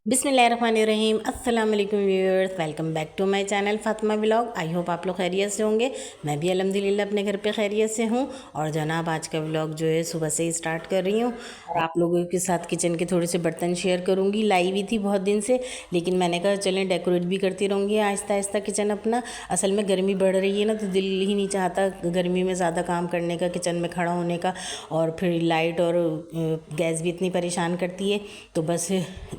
बिस्मिल्लाहिर्रहमानिर्रहीम अस्सलाम वालेकुम viewers, welcome back to my channel Fatima vlog. I hope आप लोग खैरियत से होंगे। मैं भी अल्हम्दुलिल्लाह अपने घर पे खैरियत से हूँ। और जनाब आज का व्लॉग जो है सुबह से ही स्टार्ट कर रही हूँ और आप लोगों के साथ किचन के थोड़े से बर्तन शेयर करूँगी। लाई हुई थी बहुत दिन से, लेकिन मैंने कहा चलें डेकोरेट भी करती रहूँगी आहिस्ता आहिस्ता किचन अपना। असल में गर्मी बढ़ रही है ना, तो दिल ही नहीं चाहता गर्मी में ज़्यादा काम करने का, किचन में खड़ा होने का। और फिर लाइट और गैस भी इतनी परेशान करती है, तो बस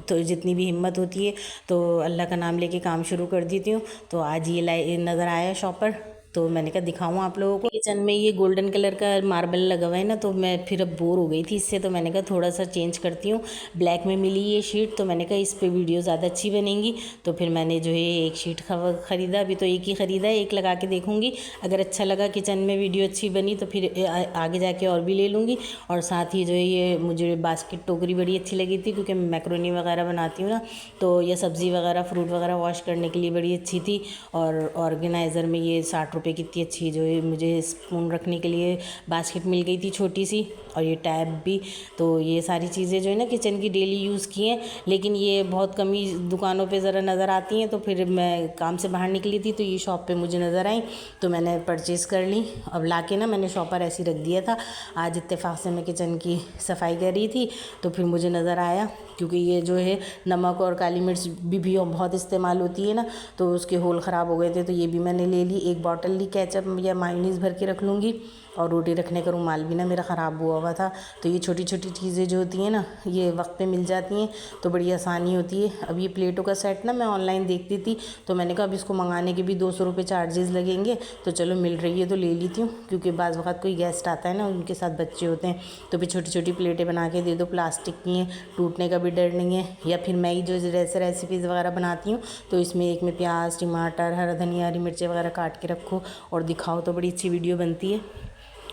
तो जितनी भी हिम्मत होती है तो अल्लाह का नाम लेके काम शुरू कर देती हूँ। तो आज ये नज़र आया शॉपर, तो मैंने कहा दिखाऊँ आप लोगों को। किचन में ये गोल्डन कलर का मार्बल लगा हुआ है ना, तो मैं फिर अब बोर हो गई थी इससे, तो मैंने कहा थोड़ा सा चेंज करती हूँ। ब्लैक में मिली ये शीट, तो मैंने कहा इस पे वीडियो ज़्यादा अच्छी बनेंगी। तो फिर मैंने जो है एक शीट ख़रीदा। अभी तो एक ही ख़रीदा है, एक लगा के देखूँगी। अगर अच्छा लगा किचन में वीडियो अच्छी बनी तो फिर आगे जाके और भी ले लूँगी। और साथ ही जो है ये मुझे बास्केट टोकरी बड़ी अच्छी लगी थी, क्योंकि मैं मैक्रोनी वगैरह बनाती हूँ ना, तो ये सब्ज़ी वगैरह फ्रूट वगैरह वॉश करने के लिए बड़ी अच्छी थी। और ऑर्गेनाइज़र में ये 60 रुपये की इतनी अच्छी जो है मुझे स्पून रखने के लिए बास्केट मिल गई थी छोटी सी, और ये टैब भी। तो ये सारी चीज़ें जो है ना किचन की डेली यूज़ की हैं, लेकिन ये बहुत कम ही दुकानों पे ज़रा नज़र आती हैं। तो फिर मैं काम से बाहर निकली थी तो ये शॉप पे मुझे नज़र आई, तो मैंने परचेज़ कर ली। अब लाके ना मैंने शॉपर ऐसे ही रख दिया था। आज इत्तेफाक से मैं किचन की सफाई कर रही थी तो फिर मुझे नज़र आया, क्योंकि ये जो है नमक और काली मिर्च भी बहुत इस्तेमाल होती है ना, तो उसके होल ख़राब हो गए थे, तो ये भी मैंने ले ली। एक बॉटल ली केचप या मायोनीज़ भर के रख लूँगी। और रोटी रखने का रुमाल भी ना मेरा ख़राब हुआ था। तो ये छोटी छोटी चीज़ें जो होती हैं ना, ये वक्त पे मिल जाती हैं तो बड़ी आसानी होती है। अब ये प्लेटों का सेट ना मैं ऑनलाइन देखती थी, तो मैंने कहा अब इसको मंगाने के भी 200 रुपये चार्जेस लगेंगे, तो चलो मिल रही है तो ले लेती हूँ। क्योंकि बाज़ वक़्त कोई गेस्ट आता है ना, उनके साथ बच्चे होते हैं, तो फिर छोटी छोटी प्लेटें बना के दे दो, प्लास्टिक की हैं, टूटने का भी डर नहीं है। या फिर मैं ही जो जैसे रेसिपीज़ वगैरह बनाती हूँ, तो इसमें एक में प्याज, टमाटर, हरा धनिया, हरी मिर्चें वगैरह काट के रखो और दिखाओ, तो बड़ी अच्छी वीडियो बनती है।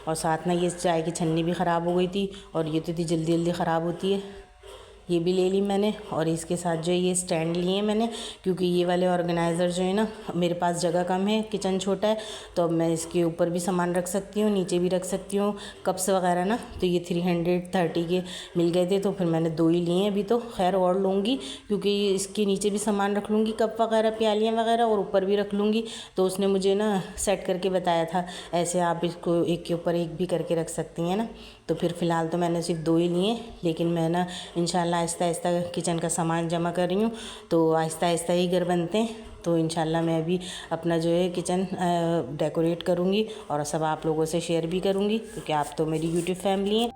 और साथ में ये चाय की छन्नी भी ख़राब हो गई थी, और ये तो इतनी जल्दी जल्दी ख़राब होती है, ये भी ले ली मैंने। और इसके साथ जो है ये स्टैंड लिए मैंने, क्योंकि ये वाले ऑर्गेनाइज़र जो है ना, मेरे पास जगह कम है, किचन छोटा है, तो अब मैं इसके ऊपर भी सामान रख सकती हूँ, नीचे भी रख सकती हूँ, कप्स वगैरह ना। तो ये 330 के मिल गए थे, तो फिर मैंने 2 ही लिए हैं। अभी तो खैर और लूँगी, क्योंकि इसके नीचे भी सामान रख लूँगी, कप वगैरह, प्यालियाँ वगैरह, और ऊपर भी रख लूँगी। तो उसने मुझे ना सेट करके बताया था, ऐसे आप इसको एक के ऊपर एक भी करके रख सकती हैं ना। तो फिर फ़िलहाल तो मैंने सिर्फ 2 ही लिए, लेकिन मैं ना इंशाल्लाह आहिस्ता आहिस्ता किचन का सामान जमा कर रही हूँ, तो आहिस्ता आहिस्ता ही घर बनते हैं। तो इंशाल्लाह मैं अभी अपना जो है किचन डेकोरेट करूँगी और सब आप लोगों से शेयर भी करूँगी, क्योंकि आप तो मेरी यूट्यूब फैमिली हैं।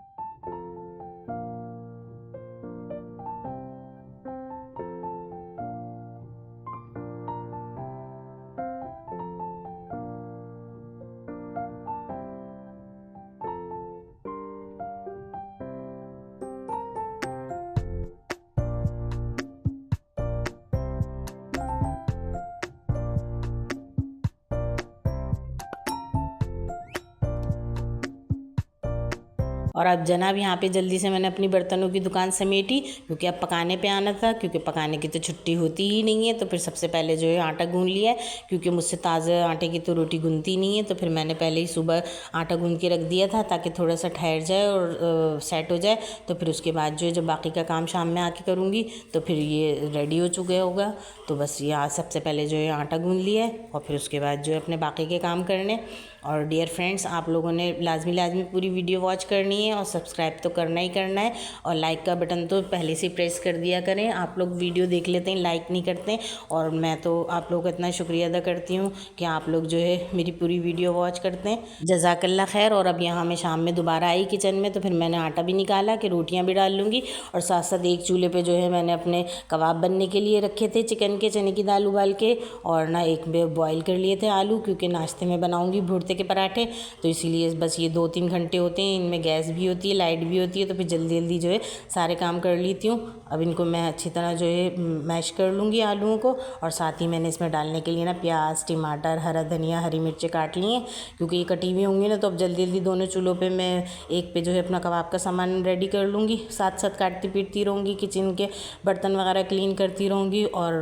और अब जनाब यहाँ पे जल्दी से मैंने अपनी बर्तनों की दुकान समेटी, क्योंकि अब पकाने पे आना था, क्योंकि पकाने की तो छुट्टी होती ही नहीं है। तो फिर सबसे पहले जो है आटा गूँध लिया है, क्योंकि मुझसे ताज़ा आटे की तो रोटी गूँधती नहीं है। तो फिर मैंने पहले ही सुबह आटा गूँध के रख दिया था, ताकि थोड़ा सा ठहर जाए और सेट हो जाए। तो फिर उसके बाद जो है जब बाकी का काम शाम में आके करूँगी, तो फिर ये रेडी हो चुका होगा। तो बस ये आज सबसे पहले जो है आटा गूँध लिया है, और फिर उसके बाद जो है अपने बाकी के काम करने। और डियर फ्रेंड्स, आप लोगों ने लाजमी पूरी वीडियो वॉच करनी है, और सब्सक्राइब तो करना ही करना है, और लाइक का बटन तो पहले से प्रेस कर दिया करें। आप लोग वीडियो देख लेते हैं, लाइक नहीं करते, और मैं तो आप लोगों का इतना शुक्रिया अदा करती हूँ कि आप लोग जो है मेरी पूरी वीडियो वॉच करते हैं। जज़ाकल्ला खैर। और अब यहाँ मैं शाम में दोबारा आई किचन में, तो फिर मैंने आटा भी निकाला कि रोटियाँ भी डाल लूँगी, और साथ साथ एक चूल्हे पर जो है मैंने अपने कबाब बनने के लिए रखे थे, चिकन के, चने की दाल उबाल के, और ना एक बॉयल कर लिए थे आलू, क्योंकि नाश्ते में बनाऊँगी भुर्ते के पराठे। तो इसीलिए बस ये 2-3 घंटे होते हैं, इनमें गैस भी होती है, लाइट भी होती है, तो फिर जल्दी जल्दी जो है सारे काम कर लेती हूँ। अब इनको मैं अच्छी तरह जो है मैश कर लूँगी आलूओं को, और साथ ही मैंने इसमें डालने के लिए ना प्याज, टमाटर, हरा धनिया, हरी मिर्चें काट ली हैं, क्योंकि ये कटी हुई होंगी ना, तो अब जल्दी जल्दी दोनों चूल्हों पर मैं एक पे जो है अपना कबाब का सामान रेडी कर लूँगी, साथ साथ काटती पीटती रहूँगी, किचन के बर्तन वगैरह क्लीन करती रहूँगी। और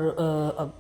अब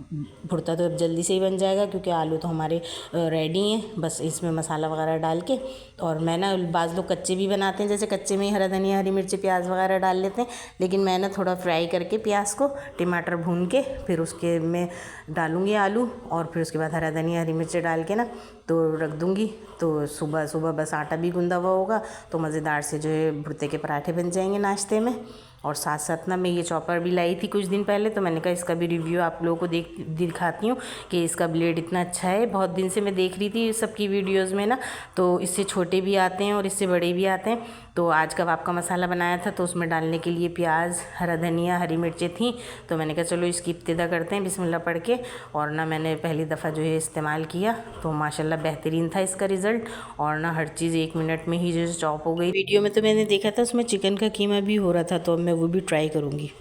भुर्ता तो अब जल्दी से ही बन जाएगा, क्योंकि आलू तो हमारे रेडी हैं, बस इसमें मसाला वगैरह डाल के। और मैं ना बाज़ लोग कच्चे भी बनाते बनाते हैं जैसे कच्चे में ही हरा धनिया हरी मिर्ची प्याज वगैरह डाल लेते हैं, लेकिन मैं ना थोड़ा फ्राई करके प्याज को टमाटर भून के फिर उसके में डालूँगी आलू, और फिर उसके बाद हरा धनिया हरी मिर्ची डाल के ना तो रख दूँगी। तो सुबह सुबह बस आटा भी गूंदा हुआ होगा तो मज़ेदार से जो है भुर्ते के पराठे बन जाएंगे नाश्ते में। और साथ साथ ना मैं ये चॉपर भी लाई थी कुछ दिन पहले, तो मैंने कहा इसका भी रिव्यू आप लोगों को दिखाती हूँ कि इसका ब्लेड इतना अच्छा है। बहुत दिन से मैं देख रही थी सबकी वीडियोज़ में ना, तो इससे छोटे भी आते हैं और इससे बड़े भी आते हैं। तो आज कबाब का मसाला बनाया था तो उसमें डालने के लिए प्याज हरा धनिया हरी मिर्चें थी, तो मैंने कहा चलो इसकी इब्तिदा करते हैं बिस्मिल्लाह पढ़ के। और ना मैंने पहली दफ़ा जो है इस्तेमाल किया तो माशाल्लाह बेहतरीन था इसका रिज़ल्ट, और ना हर चीज़ 1 मिनट में ही जो चॉप हो गई। वीडियो में तो मैंने देखा था उसमें चिकन का कीमा भी हो रहा था, तो अब मैं वो भी ट्राई करूँगी।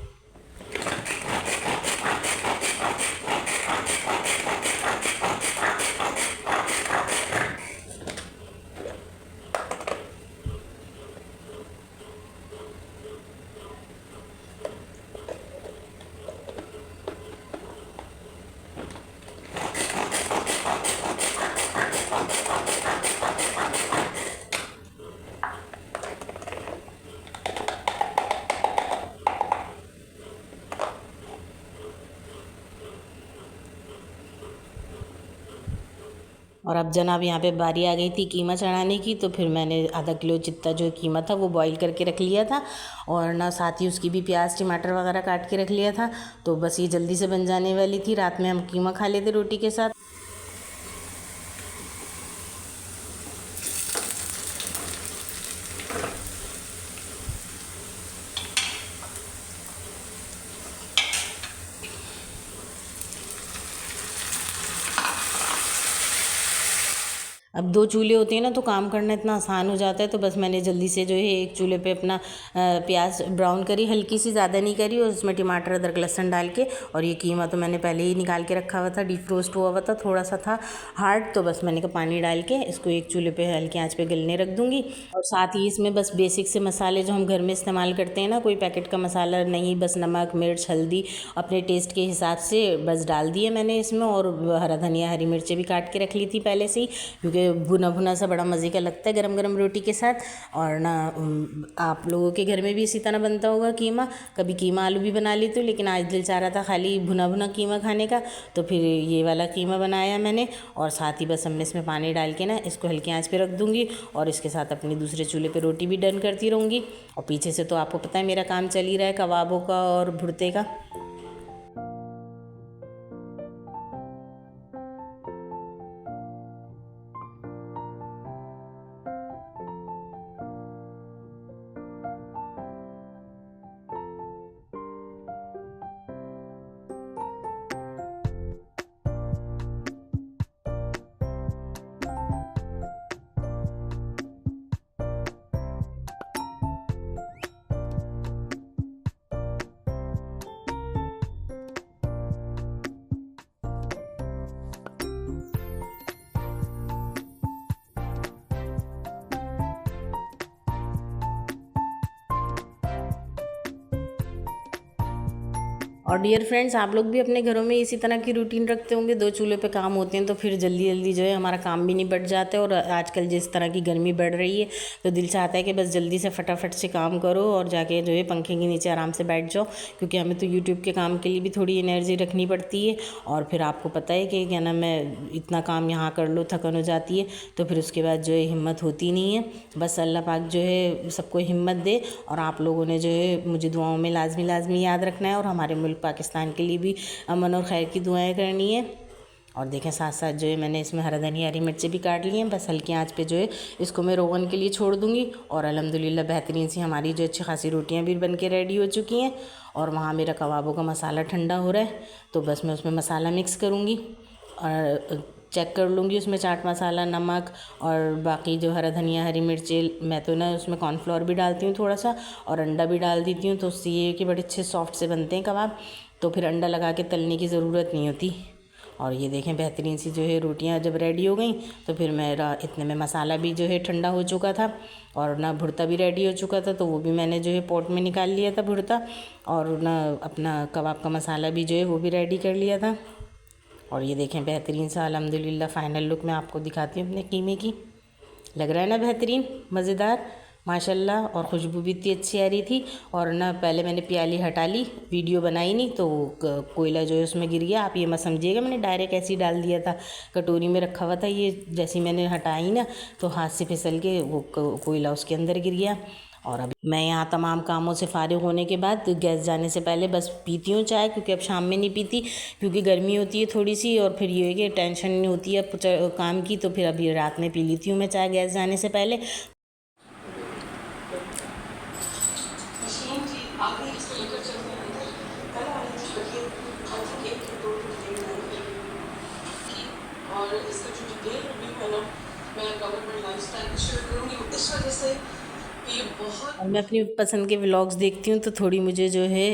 और अब जनाब यहाँ पे बारी आ गई थी कीमा चढ़ाने की, तो फिर मैंने आधा किलो जितना जो कीमा था वो बॉईल करके रख लिया था, और ना साथ ही उसकी भी प्याज टमाटर वगैरह काट के रख लिया था। तो बस ये जल्दी से बन जाने वाली थी, रात में हम कीमा खा लेते रोटी के साथ। अब 2 चूल्हे होते हैं ना तो काम करना इतना आसान हो जाता है। तो बस मैंने जल्दी से जो है एक चूल्हे पे अपना प्याज ब्राउन करी, हल्की सी, ज़्यादा नहीं करी, और उसमें टमाटर अदरक लहसुन डाल के, और ये कीमा तो मैंने पहले ही निकाल के रखा हुआ था, डीप रोस्ट हुआ हुआ था, थोड़ा सा था हार्ड, तो बस मैंने कहा पानी डाल के इसको एक चूल्हे पे हल्की आँच पे गलने रख दूँगी। और साथ ही इसमें बस बेसिक से मसाले जो हम घर में इस्तेमाल करते हैं ना, कोई पैकेट का मसाला नहीं, बस नमक मिर्च हल्दी अपने टेस्ट के हिसाब से बस डाल दिए मैंने इसमें, और हरा धनिया हरी मिर्चें भी काट के रख ली थी पहले से ही, क्योंकि भुना भुना सा बड़ा मज़े का लगता है गरम गरम रोटी के साथ। और ना आप लोगों के घर में भी इसी तरह बनता होगा कीमा, कभी कीमा आलू भी बना लेती हूँ, लेकिन आज दिल चाह रहा था खाली भुना भुना कीमा खाने का, तो फिर ये वाला कीमा बनाया मैंने। और साथ ही बस हमने इसमें पानी डाल के ना इसको हल्की आंच पे रख दूँगी, और इसके साथ अपनी दूसरे चूल्हे पे रोटी भी डन करती रहूँगी। और पीछे से तो आपको पता है मेरा काम चल ही रहा है कबाबों का और भुर्ते का। और डियर फ्रेंड्स, आप लोग भी अपने घरों में इसी तरह की रूटीन रखते होंगे, 2 चूल्हे पे काम होते हैं तो फिर जल्दी जल्दी जो है हमारा काम भी निपट जाता है। और आजकल जिस तरह की गर्मी बढ़ रही है तो दिल चाहता है कि बस जल्दी से फटाफट से काम करो और जाके जो है पंखे के नीचे आराम से बैठ जाओ, क्योंकि हमें तो यूट्यूब के काम के लिए भी थोड़ी एनर्जी रखनी पड़ती है। और फिर आपको पता है कि क्या नाम, मैं इतना काम यहाँ कर लो थकन हो जाती है, तो फिर उसके बाद जो है हिम्मत होती नहीं है। बस अल्लाह पाक जो है सबको हिम्मत दे, और आप लोगों ने जो है मुझे दुआओं में लाजमी याद रखना है, और हमारे मुल्क पाकिस्तान के लिए भी अमन और खैर की दुआएं करनी है। और देखें साथ साथ जो है मैंने इसमें हरा धनिया हरी मिर्चें भी काट ली हैं, बस हल्की आंच पे जो है इसको मैं रोगन के लिए छोड़ दूँगी। और अल्हम्दुलिल्लाह बेहतरीन सी हमारी जो अच्छी खासी रोटियां भी बन के रेडी हो चुकी हैं। और वहाँ मेरा कबाबों का मसाला ठंडा हो रहा है, तो बस मैं उसमें मसाला मिक्स करूँगी और चेक कर लूँगी उसमें चाट मसाला नमक और बाकी जो हरा धनिया हरी मिर्चें। मैं तो ना उसमें कॉर्नफ्लोर भी डालती हूँ थोड़ा सा, और अंडा भी डाल देती हूँ, तो उससे ये कि बड़े अच्छे सॉफ्ट से बनते हैं कबाब, तो फिर अंडा लगा के तलने की ज़रूरत नहीं होती। और ये देखें बेहतरीन सी जो है रोटियां जब रेडी हो गई तो फिर मेरा इतने में मसाला भी जो है ठंडा हो चुका था, और ना भुर्ता भी रेडी हो चुका था, तो वो भी मैंने जो है पॉट में निकाल लिया था भुर्ता, और ना अपना कबाब का मसाला भी जो है वो भी रेडी कर लिया था। और ये देखें बेहतरीन सा अल्हम्दुलिल्लाह फ़ाइनल लुक मैं आपको दिखाती हूँ अपने कीमे की। लग रहा है ना बेहतरीन, मज़ेदार, माशाल्लाह, और खुशबू भी इतनी अच्छी आ रही थी। और ना पहले मैंने प्याली हटा ली, वीडियो बनाई नहीं, तो कोयला जो है उसमें गिर गया। आप ये मत समझिएगा मैंने डायरेक्ट ऐसे ही डाल दिया था, कटोरी में रखा हुआ था। ये जैसे मैंने हटाई ना तो हाथ से फिसल के वो कोयला उसके अंदर गिर गया। और अभी मैं यहाँ तमाम कामों से फ़ारिग होने के बाद गैस जाने से पहले बस पीती हूँ चाय, क्योंकि अब शाम में नहीं पीती, क्योंकि गर्मी होती है थोड़ी सी, और फिर ये है कि टेंशन नहीं होती है काम की, तो फिर अभी रात में पी लेती हूँ मैं चाय गैस जाने से पहले। और इसका जो डिटेल रिव्यू है ना, मैं गवर्नमेंट लाइफस्टाइल शेयर करूँगी इस वजह से ये बहुत। मैं अपनी पसंद के व्लॉग्स देखती हूँ तो थोड़ी मुझे जो है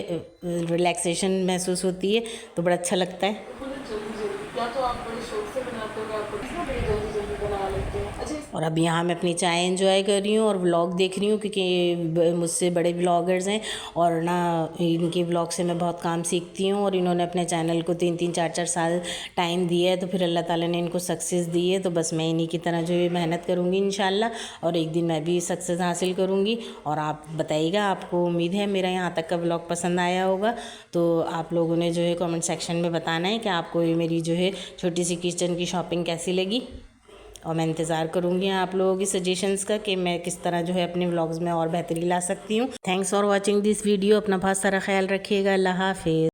रिलैक्सेशन महसूस होती है, तो बड़ा अच्छा लगता है। जल्दी जल्दी, या तो आप बड़े शौक से बनाते हो, आप बड़े जल्दी जल्दी बना लेते हैं। अच्छा, और अब यहाँ मैं अपनी चाय एंजॉय कर रही हूँ और व्लॉग देख रही हूँ, क्योंकि मुझसे बड़े व्लॉगर्स हैं और ना इनके व्लॉग से मैं बहुत काम सीखती हूँ। और इन्होंने अपने चैनल को 3-3 4-4 साल टाइम दिया है, तो फिर अल्लाह ताला ने इनको सक्सेस दी है। तो बस मैं इन्हीं की तरह जो है मेहनत करूँगी इंशाल्लाह, और एक दिन मैं भी सक्सेस हासिल करूँगी। और आप बताइएगा, आपको उम्मीद है मेरा यहाँ तक का व्लॉग पसंद आया होगा, तो आप लोगों ने जो है कमेंट सेक्शन में बताना है कि आपको ये मेरी जो है छोटी सी किचन की शॉपिंग कैसी लगी। और मैं इंतज़ार करूँगी आप लोगों की सजेशंस का कि मैं किस तरह जो है अपने व्लॉग्स में और बेहतरी ला सकती हूँ। Thanks for watching this video. अपना बहुत सारा ख्याल रखिएगा। अल्लाह हाफिज़।